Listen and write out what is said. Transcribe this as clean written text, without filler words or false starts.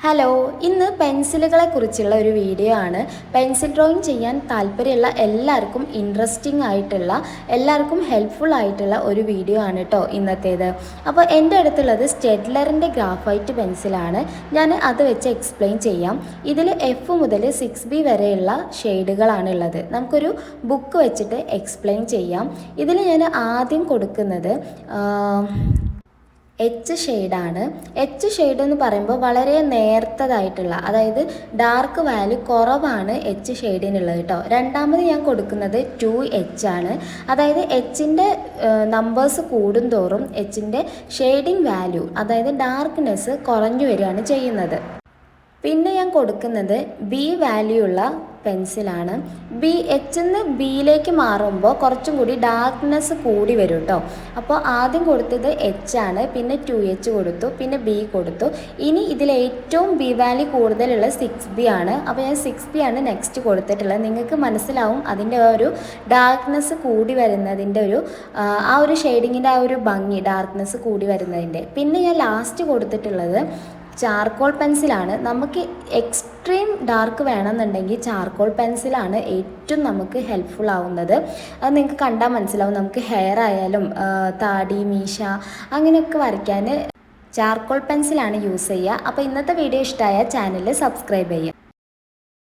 Hello, ഇന്ന് പെൻസിലുകളെ കുറിച്ചുള്ള ഒരു വീഡിയോ ആണ്. പെൻസിൽ ഡ്രോയിങ് ചെയ്യാൻ താല്പര്യമുള്ള എല്ലാവർക്കും ഇൻട്രസ്റ്റിംഗ് ആയിട്ടുള്ള, എല്ലാവർക്കും ഹെൽപ്ഫുൾ ആയിട്ടുള്ള ഒരു വീഡിയോ ആണ് കേട്ടോ ഇന്നത്തേത്. അപ്പോൾ എൻ്റെ അടുത്തുള്ളത് സ്റ്റെഡ്ലറിൻ്റെ ഗ്രാഫൈറ്റ് പെൻസിലാണ്. ഞാൻ അത് വെച്ച് എക്സ്പ്ലെയിൻ ചെയ്യാം. ഇതിൽ എഫ് മുതൽ 6B വരെയുള്ള ഷെയ്ഡുകളാണ് ഉള്ളത്. നമുക്കൊരു ബുക്ക് വെച്ചിട്ട് എക്സ്പ്ലെയിൻ ചെയ്യാം. ഇതിൽ ഞാൻ ആദ്യം കൊടുക്കുന്നത് എച്ച് ഷെയ്ഡാണ്. എച്ച് ഷെയ്ഡ് എന്ന് പറയുമ്പോൾ വളരെ നേർത്തതായിട്ടുള്ള, അതായത് ഡാർക്ക് വാല്യൂ കുറവാണ് എച്ച് ഷെയ്ഡിനുള്ളത് കേട്ടോ. രണ്ടാമത് ഞാൻ കൊടുക്കുന്നത് 2H ആണ്. അതായത് എച്ചിൻ്റെ നമ്പേഴ്സ് കൂടുന്തോറും എച്ചിൻ്റെ ഷെയ്ഡിങ് വാല്യൂ, അതായത് ഡാർക്ക്നെസ് കുറഞ്ഞു വരികയാണ് ചെയ്യുന്നത്. പിന്നെ ഞാൻ കൊടുക്കുന്നത് ബി വാല്യൂ ഉള്ള പെൻസിലാണ്. എച്ച് ബിയിലേക്ക് മാറുമ്പോൾ കുറച്ചും കൂടി ഡാർക്ക്നെസ് കൂടി വരും കേട്ടോ. അപ്പോൾ ആദ്യം കൊടുത്തത് എച്ച് ആണ്, പിന്നെ 2H കൊടുത്തു, പിന്നെ ബി കൊടുത്തു. ഇനി ഇതിൽ ഏറ്റവും ബി വാല്യൂ കൂടുതലുള്ള 6B ആണ്. അപ്പോൾ ഞാൻ 6B ആണ് നെക്സ്റ്റ് കൊടുത്തിട്ടുള്ളത്. നിങ്ങൾക്ക് മനസ്സിലാവും അതിൻ്റെ ഒരു ഡാർക്ക്നെസ് കൂടി വരുന്നതിൻ്റെ ആ ഒരു ഷെയ്ഡിങ്ങിൻ്റെ ആ ഒരു ഭംഗി, ഡാർക്ക്നെസ് കൂടി വരുന്നതിൻ്റെ. പിന്നെ ഞാൻ ലാസ്റ്റ് കൊടുത്തിട്ടുള്ളത് ചാർക്കോൾ പെൻസിലാണ്. നമുക്ക് എക്സ്ട്രീം ഡാർക്ക് വേണമെന്നുണ്ടെങ്കിൽ ചാർക്കോൾ പെൻസിലാണ് ഏറ്റവും നമുക്ക് ഹെൽപ്ഫുൾ ആവുന്നത്. അത് നിങ്ങൾക്ക് കണ്ടാൽ മനസ്സിലാവും. നമുക്ക് ഹെയർ ആയാലും താടി, മീശ അങ്ങനെയൊക്കെ വരയ്ക്കാൻ ചാർക്കോൾ പെൻസിലാണ് യൂസ് ചെയ്യുക. അപ്പോൾ ഇന്നത്തെ വീഡിയോ ഇഷ്ടമായ ചാനൽ സബ്സ്ക്രൈബ് ചെയ്യുക.